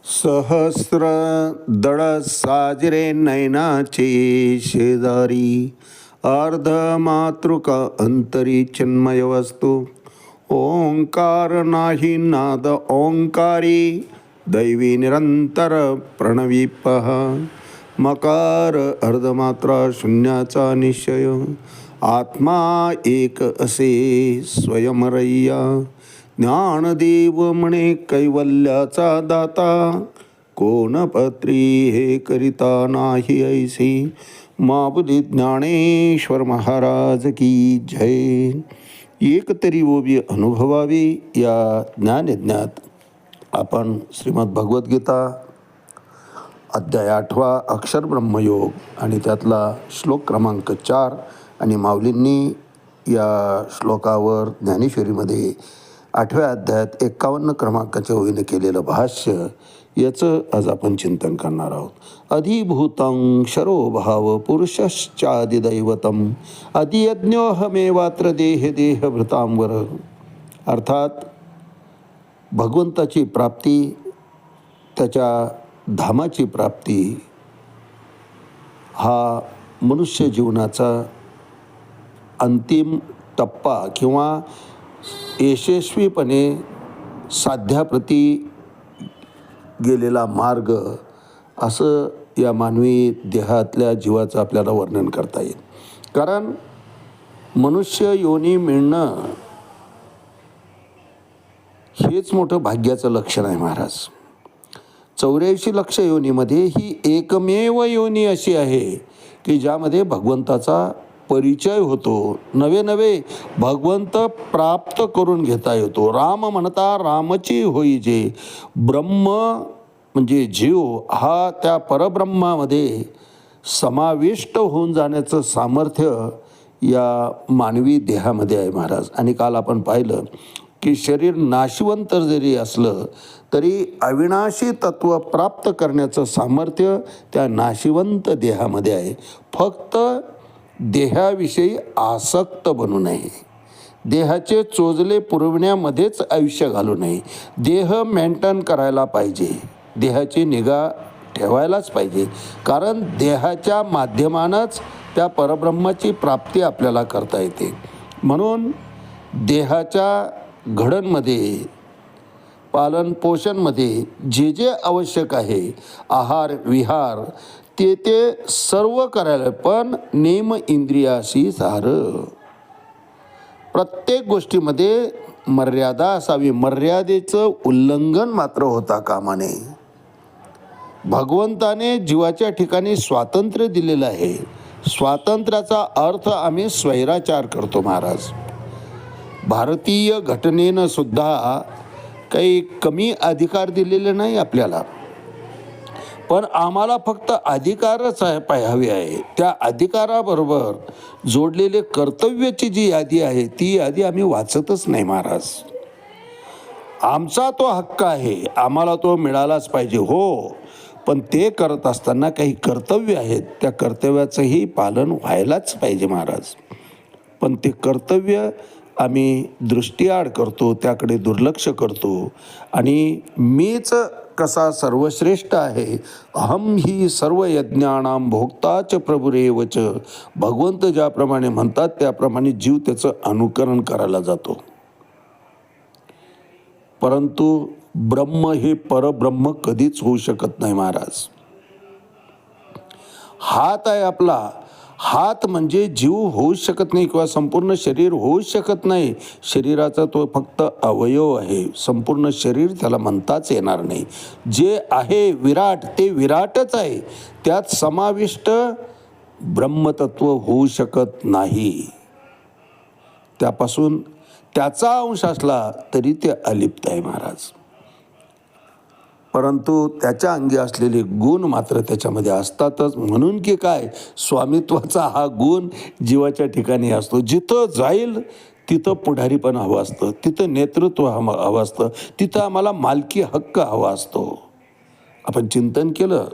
सहस्र दळ साजरे नयनाचे शेजारी, अर्धमातृक अंतरी चिन्मय वस्तू. ओंकार नाही नाद ओंकारी, दैवी निरंतर प्रणवीपः. मकार अर्धमात्रा शून्याचा निश्चय, आत्मा एक असे स्वयंरय्या. ज्ञानदेव म्हणे कैवल्याचा दाता, कोण पत्री हे करिता नाही ऐसी. माऊली ज्ञानेश्वर महाराज की जय. एक तरी ओवी अनुभवावी या ज्ञानयज्ञात आपण श्रीमद भगवद्गीता अध्याय 8 अक्षर ब्रह्मयोग आणि त्यातला श्लोक क्रमांक 4 आणि माऊलींनी या श्लोकावर ज्ञानेश्वरीमध्ये 8व्या अध्यायात 51 क्रमांकाच्या ओळीने केलेलं भाष्य, याचं आज आपण चिंतन करणार आहोत. अधिभूतं क्षरो भाव पुरुषश्चादिदैवतम, अधियज्ञोहमेवात्र देह देहभृतांवर. अर्थात भगवंताची प्राप्ती, त्याच्या धामाची प्राप्ती हा मनुष्य जीवनाचा अंतिम टप्पा किंवा यशस्वीपणे साध्याप्रती गेलेला मार्ग, असं या मानवी देहातल्या जीवाचं आपल्याला वर्णन करता येईल. कारण मनुष्य योनी मिळणं हेच मोठं भाग्याचं लक्षण आहे महाराज. 84 लक्ष योनीमध्ये ही एकमेव योनी अशी आहे की ज्यामध्ये भगवंताचा परिचय होतो, नवे नवे भगवंत प्राप्त करून घेता येतो. राम म्हणता रामची होई जे. ब्रह्म म्हणजे जीव हा त्या परब्रह्मामध्ये समाविष्ट होऊन जाण्याचं सामर्थ्य या मानवी देहामध्ये आहे महाराज. आणि काल आपण पाहिलं की शरीर नाशिवंत जरी असलं तरी अविनाशी तत्व प्राप्त करण्याचं सामर्थ्य त्या नाशिवंत देहामध्ये आहे. फक्त देहाविषयी आसक्त बनू नये, देहाचे चोचले पुरवण्यामध्येच आयुष्य घालू नये. देह मेंटेन करायला पाहिजे, देहाची निगा ठेवायलाच पाहिजे. कारण देहाच्या माध्यमानंच त्या परब्रह्माची प्राप्ती आपल्याला करता येते. म्हणून देहाच्या घडणमध्ये, पालन पोषणमध्ये जे जे आवश्यक आहे, आहार विहार ते सर्व करायला, पण नेम इंद्रियाशी सार. प्रत्येक गोष्टीमध्ये मर्यादा असावी, मर्यादेचं उल्लंघन मात्र होता कामा नये. भगवंताने जीवाच्या ठिकाणी स्वातंत्र्य दिलेलं आहे. स्वातंत्र्याचा अर्थ आम्ही स्वैराचार करतो महाराज. भारतीय घटनेनं सुद्धा काही कमी अधिकार दिलेले नाही आपल्याला, पण आम्हाला फक्त अधिकारच हवे आहे. त्या अधिकाराबरोबर जोडलेले कर्तव्याची जी यादी आहे ती यादी आम्ही वाचतच नाही महाराज. आमचा तो हक्क आहे, आम्हाला तो मिळालाच पाहिजे हो, पण ते करत असताना काही कर्तव्य आहेत, त्या कर्तव्याचंही पालन व्हायलाच पाहिजे महाराज. पण ते कर्तव्य आम्ही दृष्टीआड करतो, त्याकडे दुर्लक्ष करतो आणि मीच कसा सर्वश्रेष्ठ आहे, अहम ही सर्व यज्ञानां भोक्ताच प्रभुरेवच. भगवंत ज्याप्रमाणे म्हणतात त्याप्रमाणे जीव त्याचं अनुकरण करायला जातो. परंतु ब्रह्म हे परब्रह्म कधीच होऊ शकत नाही महाराज. हात आहे आपला, हात म्हणजे जीव होऊ शकत नाही किंवा संपूर्ण शरीर होऊ शकत नाही. शरीराचा तो फक्त अवयव आहे, संपूर्ण शरीर त्याला म्हणताच येणार नाही. जे आहे विराट ते विराटच आहे, त्यात समाविष्ट ब्रह्मतत्व होऊ शकत नाही. त्यापासून त्याचा अंश असला तरी ते अलिप्त आहे महाराज. परंतु त्याच्या अंगी असलेले गुण मात्र त्याच्यामध्ये असतातच. म्हणून की काय, स्वामित्वाचा हा गुण जीवाच्या ठिकाणी असतो. जिथं जाईल तिथं पुढारी पण हवं असतं, तिथं नेतृत्व हवं असतं, तिथं आम्हाला मालकी हक्क हवा असतो. आपण चिंतन केलं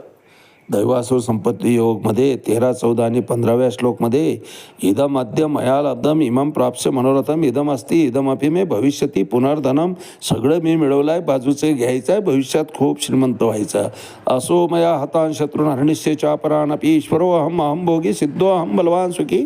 दैवासुर संपत्ती योगमध्ये 13, 14 आणि 15व्या श्लोकमध्ये इदम अद्य मया लब्धम इमं प्राप्स्य मनोरथम इदम अस्ति इदमपि मे भविष्यती पुनर्धनम. सगळं मी मिळवलं आहे, बाजूचे घ्यायचं आहे, भविष्यात खूप श्रीमंत व्हायचं. असो मया हतान शत्रून हरणिष्य चापरानपि ईश्वरो अहम अहम भोगी सिद्धो अहम बलवान सुखी.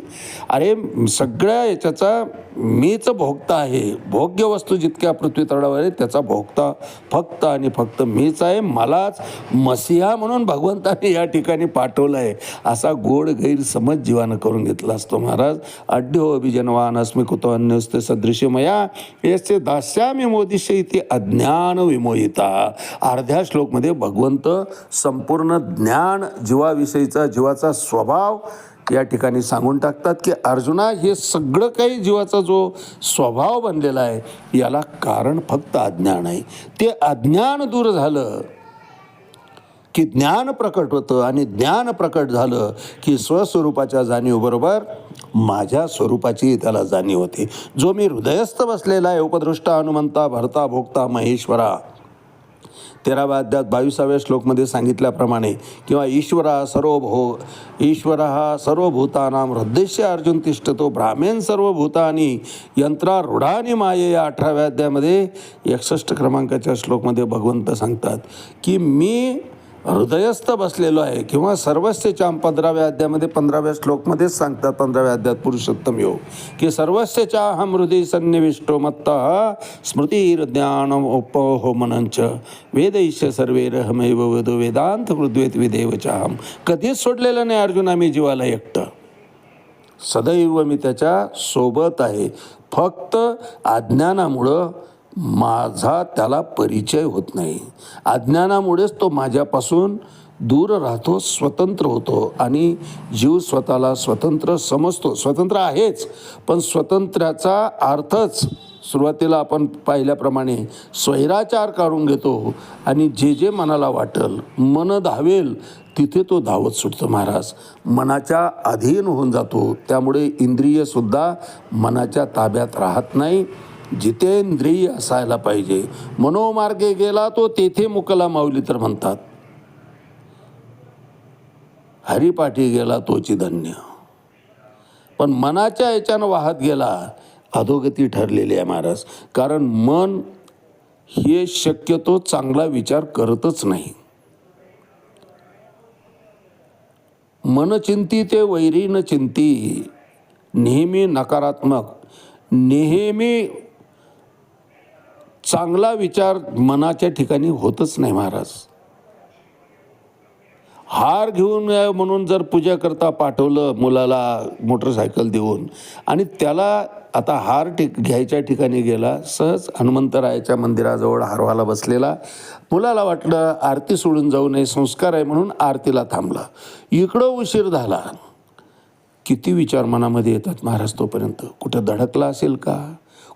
अरे सगळ्या याच्याचा मीच भोगता आहे. भोग्य वस्तू जितक्या पृथ्वी तळावर आहे त्याचा भोगता फक्त आणि फक्त मीच आहे. मलाच मसिहा म्हणून भगवंताने या ठिकाणी पाठवलं आहे असा गोड गैरसमज जीवानं करून घेतला असतो महाराज. अड्ढो अभिजनवान अस्मि कुतो अन्यस्ते सदृश्यमया यस्य दास्यामि मोदिष्य इति अज्ञान विमोहिता. अर्ध्या श्लोकमध्ये भगवंत संपूर्ण ज्ञान जीवाविषयीचा, जीवाचा स्वभाव या ठिकाणी सांगून टाकतात की अर्जुना, हे सगळं काही जीवाचा जो स्वभाव बनलेला आहे याला कारण फक्त अज्ञान आहे. ते अज्ञान दूर झालं की ज्ञान प्रकट होतं आणि ज्ञान प्रकट झालं की स्वस्वरूपाच्या जाणीवबरोबर माझ्या स्वरूपाची त्याला जाणीव होते. जो मी हृदयस्थ बसलेला आहे, उपदृष्टा हनुमंता भरता भोगता महेश्वरा. 13व्या अध्यायात 22व्या श्लोकमध्ये सांगितल्याप्रमाणे किंवा ईश्वर हा सर्वभूतानां हृदयस्य अर्जुन तिष्ठतो भ्रामेन सर्वभूतानी यंत्रारूढानी माये. या 18व्या अध्यायामध्ये 61 क्रमांकाच्या श्लोकमध्ये भगवंत सांगतात की मी हृदयस्थ बसलेलो आहे. किंवा सर्वस्यचाम 15व्या अध्यायामध्ये 15व्या श्लोकमध्येच सांगतात, 15व्या अध्यायात पुरुषोत्तम योग, की सर्वस्यचाहम हृदय सन्निविष्टो मत्तः स्मृतिर्ज्ञानोपहो मनंच वेदैश्च सर्वैरहमैव वेदो वेदांत कृद्वेत विदेवचाहम. कधीच सोडलेलं नाही अर्जुना मी जीवाला एकटं. सदैव मी त्याच्या सोबत आहे. फक्त अज्ञानामुळं माझा त्याला परिचय होत नाही. अज्ञानामुळेच तो माझ्यापासून दूर राहतो, स्वतंत्र होतो आणि जीव स्वतःला स्वतंत्र समजतो. स्वतंत्र आहेच, पण स्वतंत्र्याचा अर्थच सुरुवातीला आपण पाहिल्याप्रमाणे स्वैराचार काढून घेतो आणि जे जे मनाला वाटेल, मन धावेल तिथे तो धावत सुटतो महाराज. मनाच्या अधीन होऊन जातो. त्यामुळे इंद्रियसुद्धा मनाच्या ताब्यात राहत नाही. जितेंद्रिय असायला पाहिजे. मनोमार्गे गेला तो तेथे मुकला माऊली तर म्हणतात. हरिपाठी गेला तोची धन्य. पण मनाच्या याच्यानं वाहत गेला अधोगती ठरलेली आहे महाराज. कारण मन हे शक्यतो चांगला विचार करतच नाही. मन चिंती ते वैरी न चिंती. नेहमी नकारात्मक, नेहमी चांगला विचार मनाच्या ठिकाणी होतच नाही महाराज. हार घेऊन या म्हणून जर पूजा करता पाठवलं मुलाला मोटरसायकल देऊन आणि त्याला आता हार घ्यायच्या ठिकाणी गेला, सहज हनुमंतरायाच्या मंदिराजवळ हारवाला बसलेला. मुलाला वाटलं आरती सोडून जाऊ नये, संस्कार आहे म्हणून आरतीला थांबला. इकडं उशीर झाला. किती विचार मनामध्ये येतात महाराज तोपर्यंत. कुठं धडकला असेल का,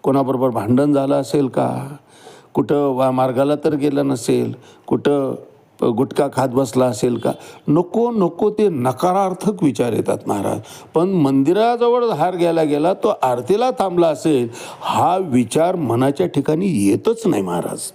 कोणाबरोबर भांडण झालं असेल का, कुठं मार्गाला तर गेलं नसेल, कुठं गुटखा खात बसला असेल का. नको नको ते नकारार्थक विचार येतात महाराज. पण मंदिराजवळ हार घ्यायला गेला, तो आरतीला थांबला असेल, हा विचार मनाच्या ठिकाणी येतच नाही महाराज.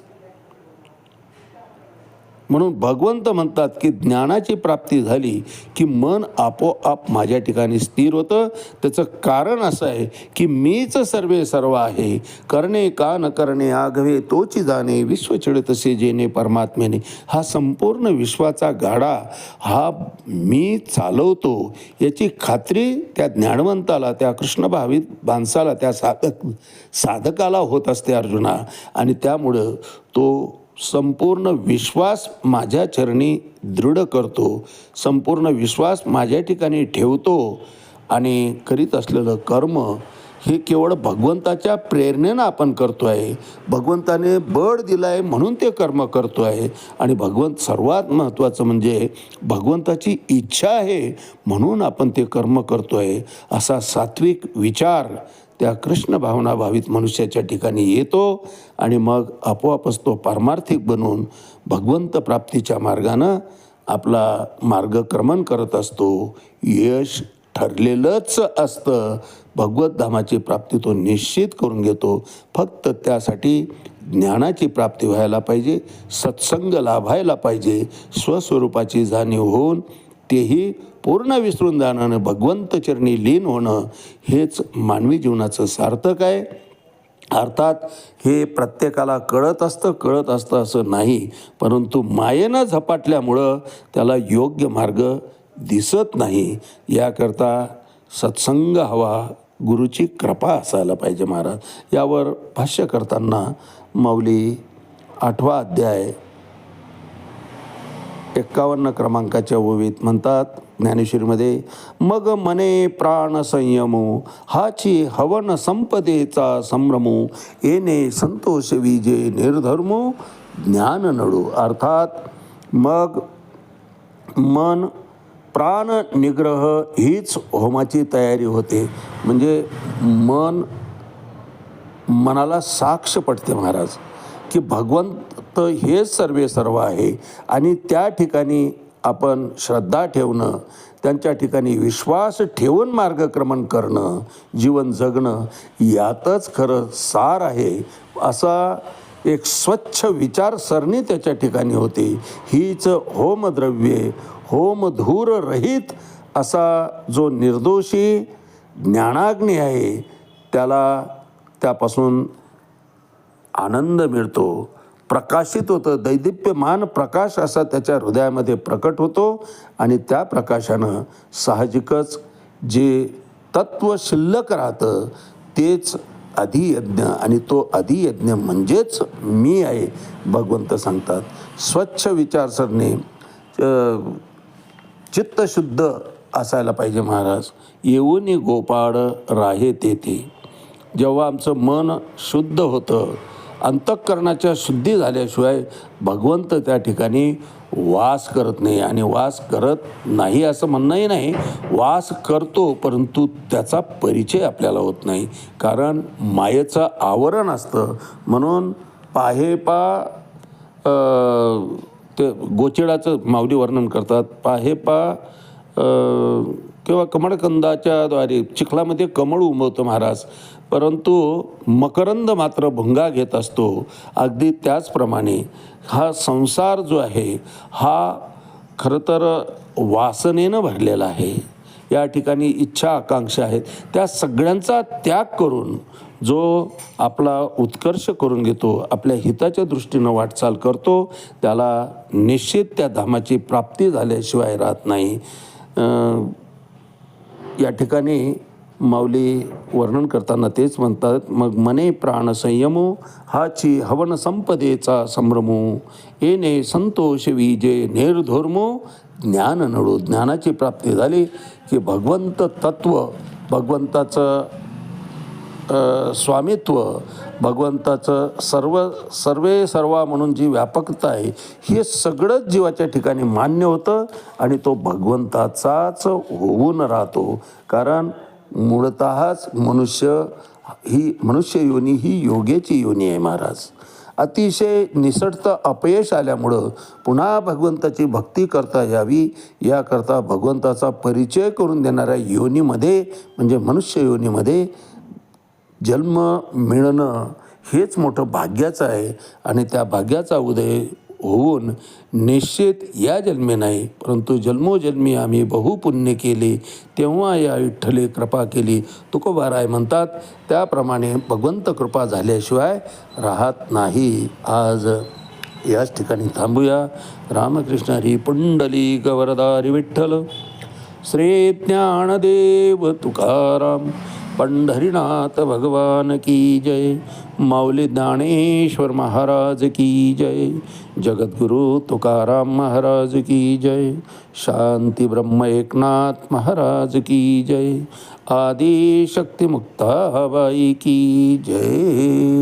म्हणून भगवंत म्हणतात की ज्ञानाची प्राप्ती झाली की मन आपोआप माझ्या ठिकाणी स्थिर होतं. त्याचं कारण असं आहे की मीच सर्वे सर्व आहे. करणे का न करणे आघवे तोची जाणे विश्व तसे जेणे परमात्म्याने. हा संपूर्ण विश्वाचा गाडा हा मी चालवतो याची खात्री त्या ज्ञानवंताला, त्या कृष्णभावित माणसाला, त्या साधकाला होत असते अर्जुना. आणि त्यामुळं तो संपूर्ण विश्वास माझ्या चरणी दृढ करतो, संपूर्ण विश्वास माझ्या ठिकाणी ठेवतो आणि करीत असलेलं कर्म हे केवळ भगवंताच्या प्रेरणेनं आपण करतो आहे. भगवंताने बळ दिलं आहे म्हणून ते कर्म करतो आहे. आणि भगवंत सर्वात महत्त्वाचं म्हणजे भगवंताची इच्छा आहे म्हणून आपण ते कर्म करतो आहे. असा सात्विक विचार त्या कृष्ण भावना भावित मनुष्याच्या ठिकाणी येतो आणि मग आपोआपच तो पारमार्थिक बनून भगवंत प्राप्तीच्या मार्गानं आपला मार्गक्रमण करत असतो. यश ठरलेलंच असतं. भगवत धामाची प्राप्ती तो निश्चित करून घेतो. फक्त त्यासाठी ज्ञानाची प्राप्ती व्हायला पाहिजे, सत्संग लाभायला पाहिजे, स्वस्वरूपाची जाणीव होऊन तेही पूर्ण विसरून जाणं, भगवंत चरणी लीन होणं हेच मानवी जीवनाचं सार्थक आहे. अर्थात हे प्रत्येकाला कळत असतं असं नाही, परंतु मायेनं झपाटल्यामुळं त्याला योग्य मार्ग दिसत नाही. याकरता सत्संग हवा, गुरुची कृपा असायला पाहिजे महाराज. यावर भाष्य करताना माऊली 8वा अध्याय 51 क्रमांकाच्या ओवीत म्हणतात ज्ञानेश्वरीमध्ये, मग मने प्राण संयमो हाची हवन संपदेचा संभ्रमो येणे संतोष विजे निर्धर्मो ज्ञान नडो. अर्थात मग मन प्राण निग्रह हीच होमाची तयारी होते. म्हणजे मनाला साक्ष पडते महाराज की भगवंत हेच सर्व आहे आणि त्या ठिकाणी आपण श्रद्धा ठेवणं, त्यांच्या ठिकाणी विश्वास ठेवून मार्गक्रमण करणं, जीवन जगणं यातच खरं सार आहे. असा एक स्वच्छ विचारसरणी त्याच्या ठिकाणी होते. हीच होमद्रव्ये होमधूर रहित असा जो निर्दोषी ज्ञानाग्नी आहे त्यापासून आनंद मिळतो, प्रकाशित होतं, दैदिप्यमान प्रकाश असा त्याच्या हृदयामध्ये प्रकट होतो आणि त्या प्रकाशानं साहजिकच जे तत्व शिल्लक राहतं तेच अधियज्ञ आणि तो अधियज्ञ म्हणजेच मी आहे भगवंत सांगतात. स्वच्छ विचारसरणी, चित्तशुद्ध असायला पाहिजे महाराज. येऊनी गोपाळ राहे तेथे. जेव्हा आमचं मन शुद्ध होतं, अंतःकरणाच्या शुद्धी झाल्याशिवाय भगवंत त्या ठिकाणी वास करत नाही. आणि वास करत नाही असं म्हणणंही नाही, वास करतो, परंतु त्याचा परिचय आपल्याला होत नाही, कारण मायेचं आवरण असतं. म्हणून ते गोचिडाचं माऊली वर्णन करतात. किंवा कमळकंदाच्या द्वारे चिखलामध्ये कमळ उमवतं महाराज, परंतु मकरंद मात्र भुंगा घेत असतो. अगदी त्याचप्रमाणे हा संसार जो आहे हा खरं तर वासनेनं भरलेला आहे. या ठिकाणी इच्छा आकांक्षा आहेत, त्या सगळ्यांचा त्याग करून जो आपला उत्कर्ष करून घेतो, आपल्या हिताच्या दृष्टीनं वाटचाल करतो, त्याला निश्चित त्या धामाची प्राप्ती झाल्याशिवाय राहत नाही. या ठिकाणी माऊली वर्णन करताना तेच म्हणतात, मग मने प्राण संयमो हाची हवन संपदेचा संभ्रमो येणे संतोष विजे निर्धोर्मो ज्ञान नडो. ज्ञानाची प्राप्ती झाली की भगवंत तत्व, भगवंताचं स्वामित्व, भगवंताचं सर्वा म्हणून जी व्यापकता आहे हे सगळंच जीवाच्या ठिकाणी मान्य होतं आणि तो भगवंताचाच होऊन राहतो. कारण मूळतःच मनुष्य योनी ही योग्याची योनी आहे महाराज. अतिशय निसटतं अपयश आल्यामुळं पुन्हा भगवंताची भक्ती करता यावी याकरता भगवंताचा परिचय करून देणाऱ्या योनीमध्ये म्हणजे मनुष्य योनीमध्ये जन्म मिळणं हेच मोठं भाग्याचं आहे. आणि त्या भाग्याचा उदय होऊन निश्चित या जन्मी नाही, परंतु जन्मोजन्मी आम्ही बहुपुण्य केले तेव्हा या विठ्ठले कृपा केली तुकोबाराय म्हणतात. त्याप्रमाणे भगवंत कृपा झाल्याशिवाय राहत नाही. आज याच ठिकाणी थांबूया. रामकृष्ण हरी पुंडलिक वरदारी विठ्ठल. श्री ज्ञानदेव तुकाराम पंढरीनाथ भगवान की जय. माऊली ज्ञानेश्वर महाराज की जय. जगद्गुरु तुकाराम महाराज की जय. शांती ब्रह्म एकनाथ महाराज की जय. आदिशक्ती मुक्ताबाई की जय.